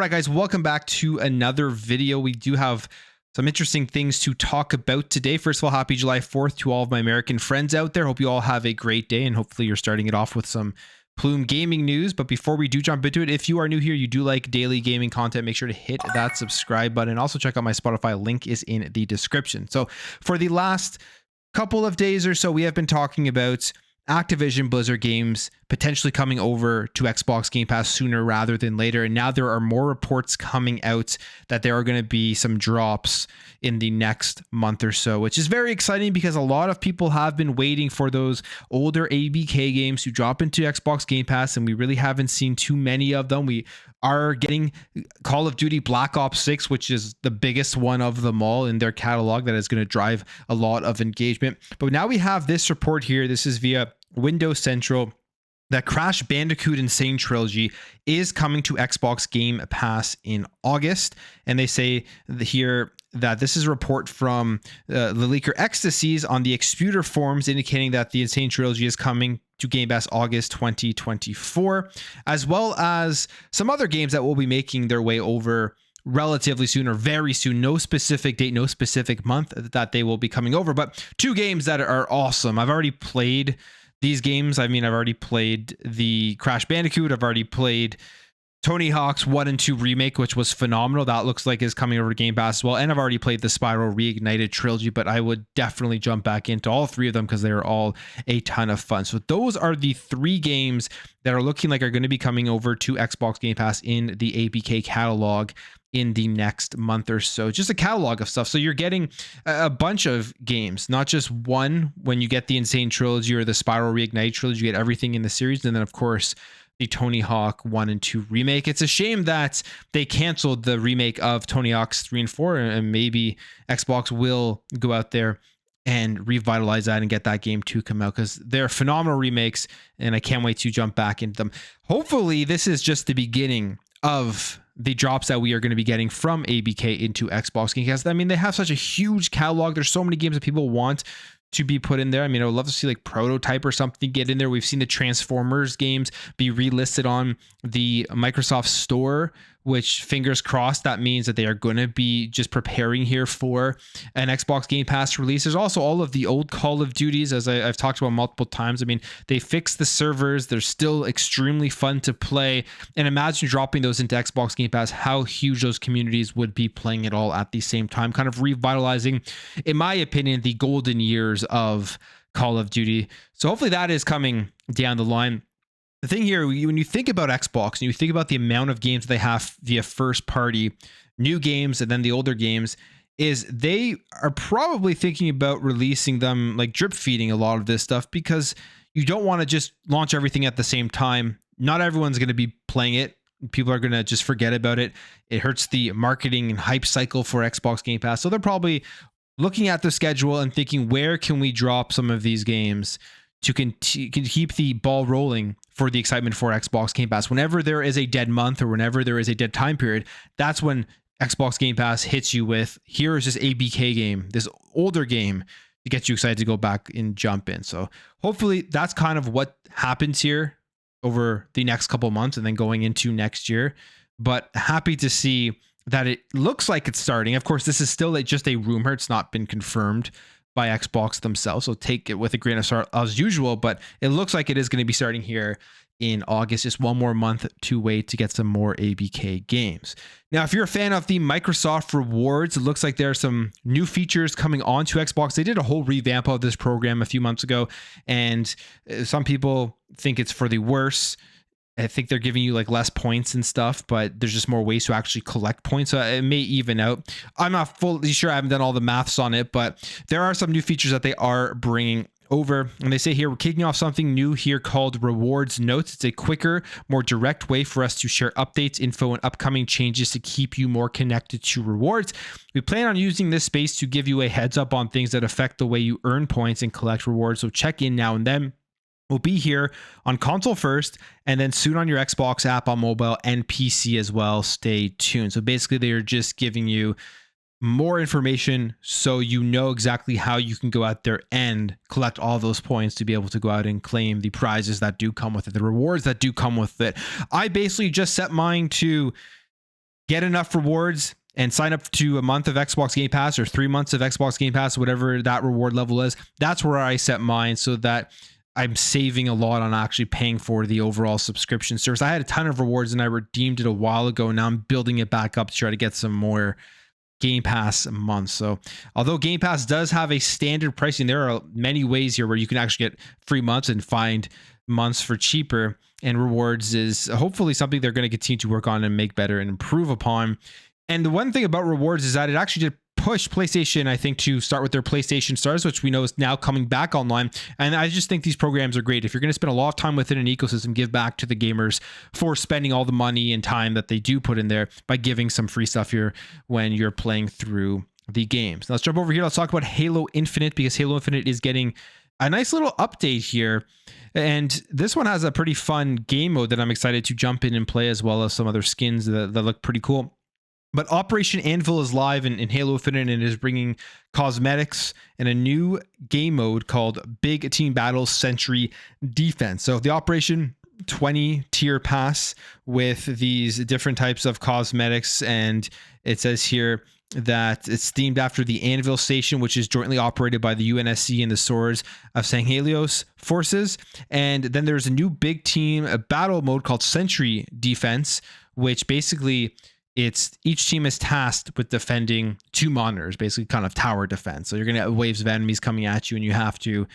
right, guys, welcome back to another video. We do have some interesting things to talk about today. First of all, happy July 4th to all of my American friends out there. Hope you all have a great day, and hopefully you're starting it off with some Plume gaming news. But before we do jump into it, if you are new here, you do like daily gaming content, make sure to hit that subscribe button. Also check out my Spotify, link is in the description. So for the last couple of days or so, we have been talking about Activision Blizzard games potentially coming over to Xbox Game Pass sooner rather than later. And now there are more reports coming out that there are going to be some drops in the next month or so, which is very exciting because a lot of people have been waiting for those older ABK games to drop into Xbox Game Pass, and we really haven't seen too many of them. We are getting Call of Duty Black Ops 6, which is the biggest one of them all in their catalog that is going to drive a lot of engagement. But now we have this report here. This is via Windows Central, that Crash Bandicoot Insane Trilogy is coming to Xbox Game Pass in August. And they say here that this is a report from the leaker Activision on the Exputer forums indicating that the Insane Trilogy is coming to Game Pass August 2024, as well as some other games that will be making their way over relatively soon or very soon. No specific date, no specific month that they will be coming over, but two games that are awesome. I've already played these games. I mean, I've already played the Crash Bandicoot. I've already played Tony Hawk's 1 and 2 remake, which was phenomenal. That looks like is coming over to Game Pass as well. And I've already played the Spiral Reignited trilogy, but I would definitely jump back into all three of them because they are all a ton of fun. So those are the three games that are looking like are going to be coming over to Xbox Game Pass in the ABK catalog in the next month or so. Just a catalog of stuff. So you're getting a bunch of games, not just one. When you get the Insane Trilogy or the Spiral Reignited trilogy, you get everything in the series. And then, of course, the Tony Hawk 1 and 2 remake. It's a shame that they canceled the remake of Tony Hawk's 3 and 4, and maybe Xbox will go out there and revitalize that and get that game to come out, because they're phenomenal remakes and I can't wait to jump back into them. Hopefully this is just the beginning of the drops that we are going to be getting from ABK into Xbox Game Pass. I mean, they have such a huge catalog. There's so many games that people want to be put in there. I mean, I would love to see like Prototype or something get in there. We've seen the Transformers games be relisted on the Microsoft Store, which, fingers crossed, that means that they are going to be just preparing here for an Xbox Game Pass release. There's also all of the old Call of Duties, as I've talked about multiple times. I mean, they fixed the servers. They're still extremely fun to play. And imagine dropping those into Xbox Game Pass, how huge those communities would be playing it all at the same time, kind of revitalizing, in my opinion, the golden years of Call of Duty. So hopefully that is coming down the line. The thing here, when you think about Xbox and you think about the amount of games they have via first party, new games, and then the older games, is they are probably thinking about releasing them, like drip feeding a lot of this stuff, because you don't want to just launch everything at the same time. Not everyone's going to be playing it. People are going to just forget about it. It hurts the marketing and hype cycle for Xbox Game Pass. So they're probably looking at the schedule and thinking, where can we drop some of these games to keep the ball rolling for the excitement for Xbox Game Pass. Whenever there is a dead month or whenever there is a dead time period, that's when Xbox Game Pass hits you with, here is this ABK game, this older game, to get you excited to go back and jump in. So hopefully that's kind of what happens here over the next couple months and then going into next year. But happy to see that it looks like it's starting. Of course, this is still just a rumor. It's not been confirmed by Xbox themselves, so take it with a grain of salt as usual, but it looks like it is going to be starting here in August. Just one more month to wait to get some more ABK games. Now, if you're a fan of the Microsoft Rewards, it looks like there are some new features coming onto Xbox. They did a whole revamp of this program a few months ago, and some people think it's for the worse. I think they're giving you like less points and stuff, but there's just more ways to actually collect points. So it may even out. I'm not fully sure. I haven't done all the maths on it, but there are some new features that they are bringing over. And they say here, we're kicking off something new here called Rewards Notes. It's a quicker, more direct way for us to share updates, info, and upcoming changes to keep you more connected to rewards. We plan on using this space to give you a heads up on things that affect the way you earn points and collect rewards. So check in now and then. Will be here on console first, and then soon on your Xbox app, on mobile, and PC as well. Stay tuned. So basically, they're just giving you more information so you know exactly how you can go out there and collect all those points to be able to go out and claim the prizes that do come with it, the rewards that do come with it. I basically just set mine to get enough rewards and sign up to a month of Xbox Game Pass or 3 months of Xbox Game Pass, whatever that reward level is. That's where I set mine so that I'm saving a lot on actually paying for the overall subscription service. I had a ton of rewards and I redeemed it a while ago. Now I'm building it back up to try to get some more Game Pass months. So although Game Pass does have a standard pricing, there are many ways here where you can actually get free months and find months for cheaper, and rewards is hopefully something they're going to continue to work on and make better and improve upon. And the one thing about rewards is that it actually did push PlayStation, I think, to start with their PlayStation Stars, which we know is now coming back online. And I just think these programs are great. If you're going to spend a lot of time within an ecosystem, give back to the gamers for spending all the money and time that they do put in there by giving some free stuff here when you're playing through the games. Now let's jump over here. Let's talk about Halo Infinite, because Halo Infinite is getting a nice little update here. And this one has a pretty fun game mode that I'm excited to jump in and play, as well as some other skins that look pretty cool. But Operation Anvil is live in Halo Infinite and is bringing cosmetics and a new game mode called Big Team Battles Sentry Defense. So the Operation 20 tier pass with these different types of cosmetics, and it says here that it's themed after the Anvil Station, which is jointly operated by the UNSC and the Swords of Sanghelios forces. And then there's a new big team battle mode called Sentry Defense, which basically each team is tasked with defending 2 monitors, basically kind of tower defense. So you're going to have waves of enemies coming at you and you have to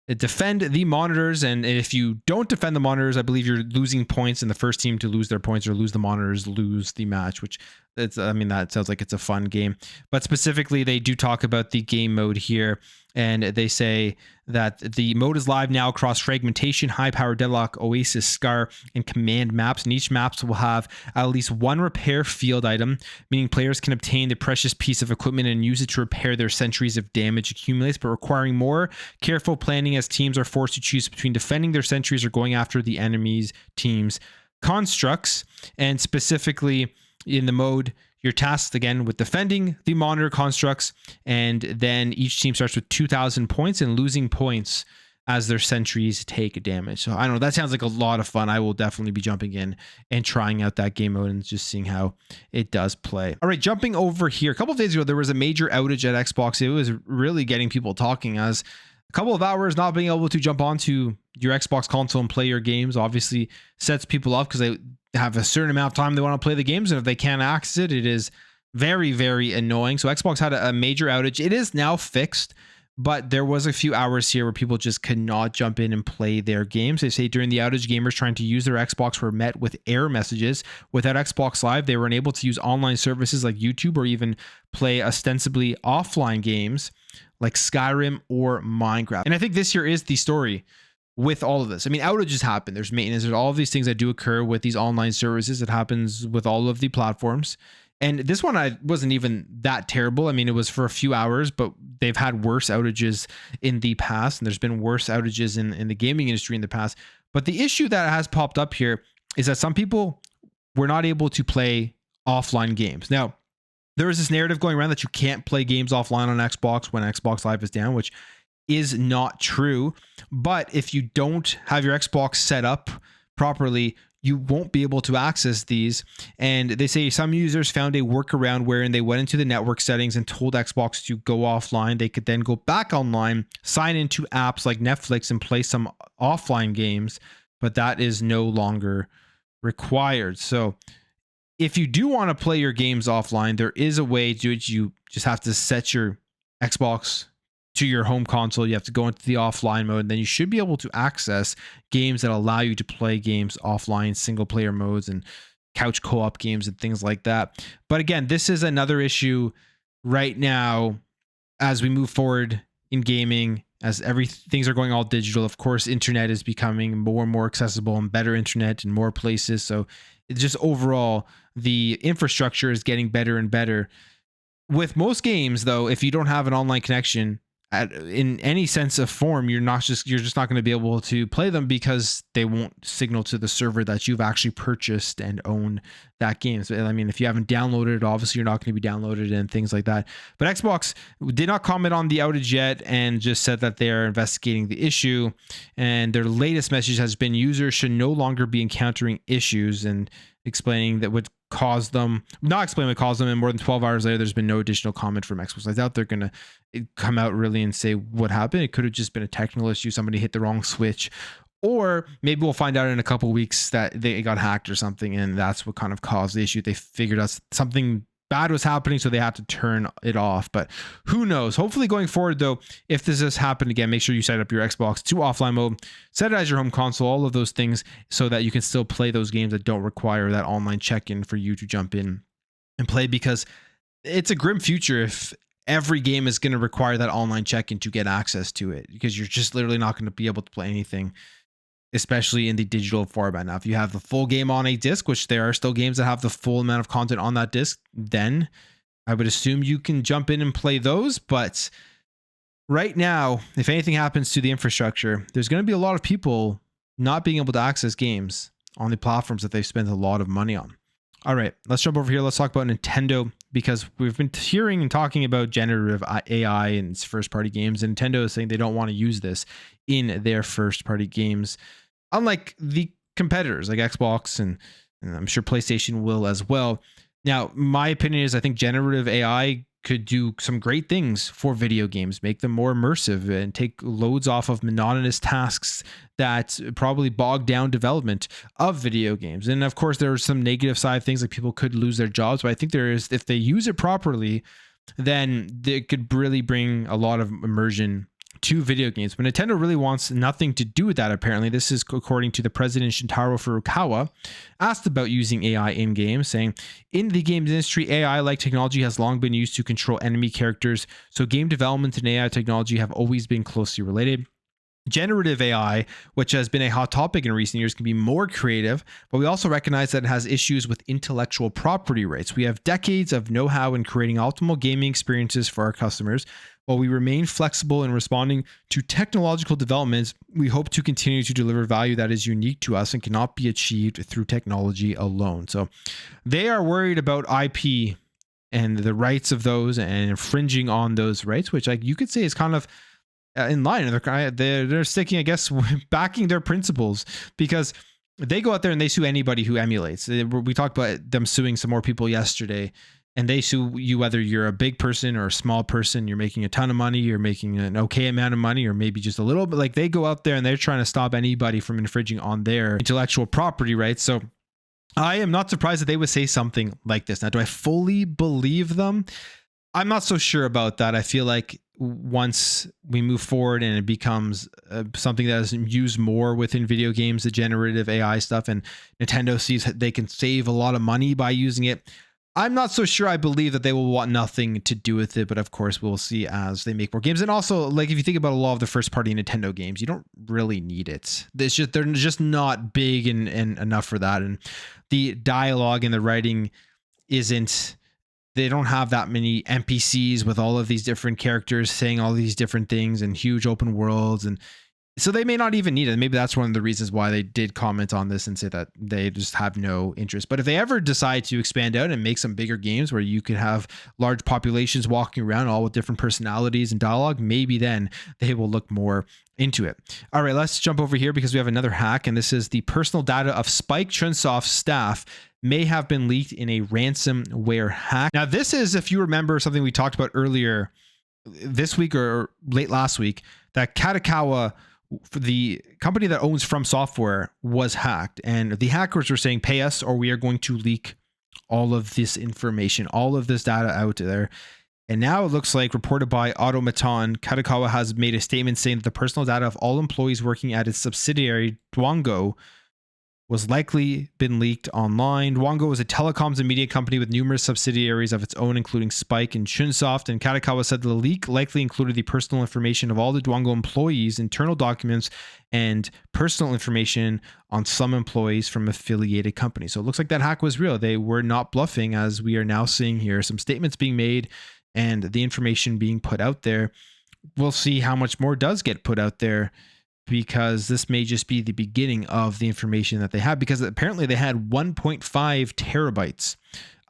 defend the monitors. And if you don't defend the monitors, I believe you're losing points, and the first team to lose their points or lose the monitors lose the match, which that sounds like it's a fun game. But specifically, they do talk about the game mode here, and they say that the mode is live now across Fragmentation, High Power, Deadlock, Oasis, Scar, and Command maps. And each maps will have at least one repair field item, meaning players can obtain the precious piece of equipment and use it to repair their sentries if damage accumulates, but requiring more careful planning as teams are forced to choose between defending their sentries or going after the enemy's team's constructs. And specifically in the mode, you're tasked again with defending the monitor constructs, and then each team starts with 2,000 points and losing points as their sentries take damage. So I don't know, that sounds like a lot of fun. I will definitely be jumping in and trying out that game mode and just seeing how it does play. All right, jumping over here. A couple of days ago, there was a major outage at Xbox. It was really getting people talking, as a couple of hours not being able to jump onto your Xbox console and play your games obviously sets people off, because they have a certain amount of time they want to play the games, and if they can't access it, it is very, very annoying. So Xbox had a major outage. It is now fixed, but there was a few hours here where people just could not jump in and play their games. They say during the outage, gamers trying to use their Xbox were met with error messages. Without Xbox Live, they were unable to use online services like YouTube or even play ostensibly offline games like Skyrim or Minecraft. And I think this here is the story with all of this. I mean, outages happen. There's maintenance. There's all of these things that do occur with these online services. It happens with all of the platforms. And this one wasn't even that terrible. I mean, it was for a few hours, but they've had worse outages in the past, and there's been worse outages in the gaming industry in the past. But the issue that has popped up here is that some people were not able to play offline games. Now, there is this narrative going around that you can't play games offline on Xbox when Xbox Live is down, which is not true. But if you don't have your Xbox set up properly, you won't be able to access these. And they say some users found a workaround wherein they went into the network settings and told Xbox to go offline. They could then go back online, sign into apps like Netflix, and play some offline games, but that is no longer required. So if you do want to play your games offline, there is a way to do it. You just have to set your Xbox to your home console. You have to go into the offline mode, and then you should be able to access games that allow you to play games offline, single player modes and couch co-op games and things like that. But again, this is another issue right now as we move forward in gaming, as things are going all digital. Of course, internet is becoming more and more accessible, and better internet in more places. So it's just overall, the infrastructure is getting better and better. With most games, though, if you don't have an online connection in any sense of form, you're just not going to be able to play them, because they won't signal to the server that you've actually purchased and own that game. So, I mean, if you haven't downloaded it, obviously you're not going to be downloaded and things like that. But Xbox did not comment on the outage yet, and just said that they are investigating the issue. And their latest message has been users should no longer be encountering issues, and explaining that what caused them, not explain what caused them, and more than 12 hours later, there's been no additional comment from Xbox. I doubt they're going to come out really and say what happened. It could have just been a technical issue. Somebody hit the wrong switch, or maybe we'll find out in a couple of weeks that they got hacked or something, and that's what kind of caused the issue. They figured out something bad was happening, so they had to turn it off. But who knows? Hopefully going forward, though, if this has happened again, make sure you set up your Xbox to offline mode, set it as your home console, all of those things, so that you can still play those games that don't require that online check-in for you to jump in and play, because it's a grim future if every game is going to require that online check-in to get access to it, because you're just literally not going to be able to play anything, especially in the digital format. Now, if you have the full game on a disc, which there are still games that have the full amount of content on that disc, then I would assume you can jump in and play those. But right now, if anything happens to the infrastructure, there's going to be a lot of people not being able to access games on the platforms that they've spent a lot of money on. All right, let's jump over here. Let's talk about Nintendo, because we've been hearing and talking about generative AI and its first-party games. And Nintendo is saying they don't want to use this in their first-party games, unlike the competitors like Xbox and I'm sure PlayStation will as well. Now, my opinion is I think generative AI could do some great things for video games, make them more immersive and take loads off of monotonous tasks that probably bog down development of video games. And of course, there are some negative side things, like people could lose their jobs, but I think there is, if they use it properly, then it could really bring a lot of immersion to video games. But Nintendo really wants nothing to do with that, apparently. This is according to the president, Shintaro Furukawa, asked about using AI in games, saying, in the games industry, AI-like technology has long been used to control enemy characters, so game development and AI technology have always been closely related. Generative AI, which has been a hot topic in recent years, can be more creative, but we also recognize that it has issues with intellectual property rights. We have decades of know-how in creating optimal gaming experiences for our customers. While we remain flexible in responding to technological developments, we hope to continue to deliver value that is unique to us and cannot be achieved through technology alone. So they are worried about IP and the rights of those and infringing on those rights, which, like, you could say is kind of in line. They're sticking, I guess, backing their principles, because they go out there and they sue anybody who emulates. We talked about them suing some more people yesterday, and they sue you whether you're a big person or a small person, you're making a ton of money, you're making an okay amount of money, or maybe just a little bit. Like, they go out there and they're trying to stop anybody from infringing on their intellectual property rights. So I am not surprised that they would say something like this. Now, do I fully believe them? I'm not so sure about that. I feel like once we move forward and it becomes something that is used more within video games, the generative AI stuff, and Nintendo sees they can save a lot of money by using it, I'm not so sure I believe that they will want nothing to do with it. But of course, we'll see as they make more games. And also, like, if you think about a lot of the first party Nintendo games, you don't really need it. They're just not big and enough for that. And the dialogue and the writing isn't, they don't have that many NPCs with all of these different characters saying all these different things and huge open worlds. And so they may not even need it. Maybe that's one of the reasons why they did comment on this and say that they just have no interest. But if they ever decide to expand out and make some bigger games where you could have large populations walking around all with different personalities and dialogue, maybe then they will look more into it. All right, let's jump over here because we have another hack, and this is the personal data of Spike Chunsoft staff may have been leaked in a ransomware hack. Now, this is, if you remember, something we talked about earlier this week or late last week, that Katakawa, for the company that owns From Software, was hacked, and the hackers were saying, pay us or we are going to leak all of this information, all of this data out there. And now it looks like, reported by Automaton, Katakawa has made a statement saying that the personal data of all employees working at its subsidiary Dwango was likely been leaked online. Dwango is a telecoms and media company with numerous subsidiaries of its own, including Spike and Chunsoft. And Katakawa said the leak likely included the personal information of all the Dwango employees, internal documents, and personal information on some employees from affiliated companies. So it looks like that hack was real. They were not bluffing, as we are now seeing here. Some statements being made and the information being put out there. We'll see how much more does get put out there, because this may just be the beginning of the information that they have, because apparently they had 1.5 terabytes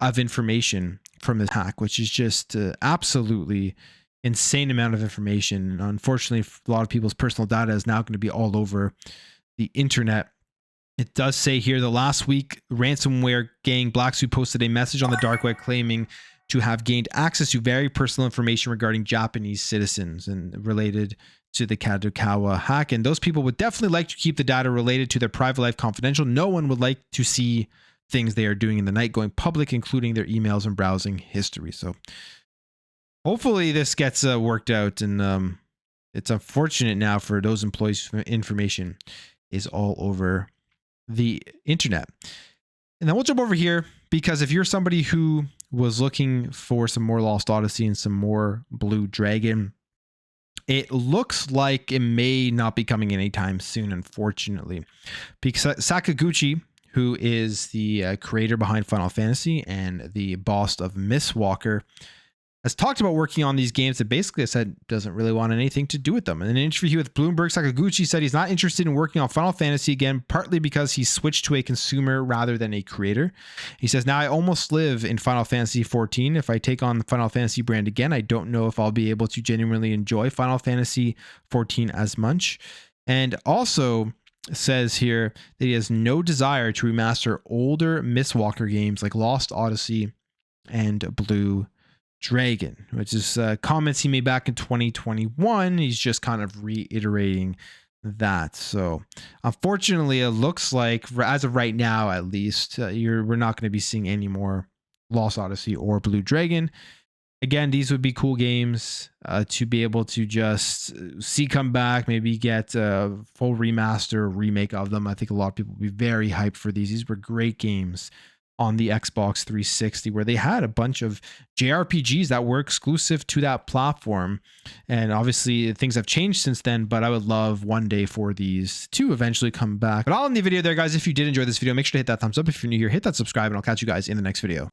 of information from this hack, which is just absolutely insane amount of information. Unfortunately, a lot of people's personal data is now going to be all over the internet. It does say here the last week, ransomware gang Black Suit posted a message on the dark web claiming to have gained access to very personal information regarding Japanese citizens and related to the Kadokawa hack. And those people would definitely like to keep the data related to their private life confidential. No one would like to see things they are doing in the night going public, including their emails and browsing history. So hopefully this gets worked out. And it's unfortunate now for those employees' information is all over the internet. And then we'll jump over here, because if you're somebody who was looking for some more Lost Odyssey and some more Blue Dragon, it looks like it may not be coming anytime soon, unfortunately, because Sakaguchi, who is the creator behind Final Fantasy and the boss of Mistwalker, has talked about working on these games that basically said doesn't really want anything to do with them. In an interview with Bloomberg, Sakaguchi said he's not interested in working on Final Fantasy again, partly because he switched to a consumer rather than a creator. He says, now I almost live in Final Fantasy 14. If I take on the Final Fantasy brand again, I don't know if I'll be able to genuinely enjoy Final Fantasy 14 as much. And also says here that he has no desire to remaster older Mistwalker games like Lost Odyssey and Blue Dragon, which is comments he made back in 2021. He's just kind of reiterating that. So unfortunately, it looks like, as of right now at least, we're not going to be seeing any more Lost Odyssey or Blue Dragon. Again, these would be cool games to be able to just see come back, maybe get a full remaster or remake of them. I think a lot of people will be very hyped for these. These were great games on the Xbox 360, where they had a bunch of JRPGs that were exclusive to that platform. And obviously things have changed since then, but I would love one day for these to eventually come back. But all in the video there, guys. If you did enjoy this video, make sure to hit that thumbs up. If you're new here, hit that subscribe, and I'll catch you guys in the next video.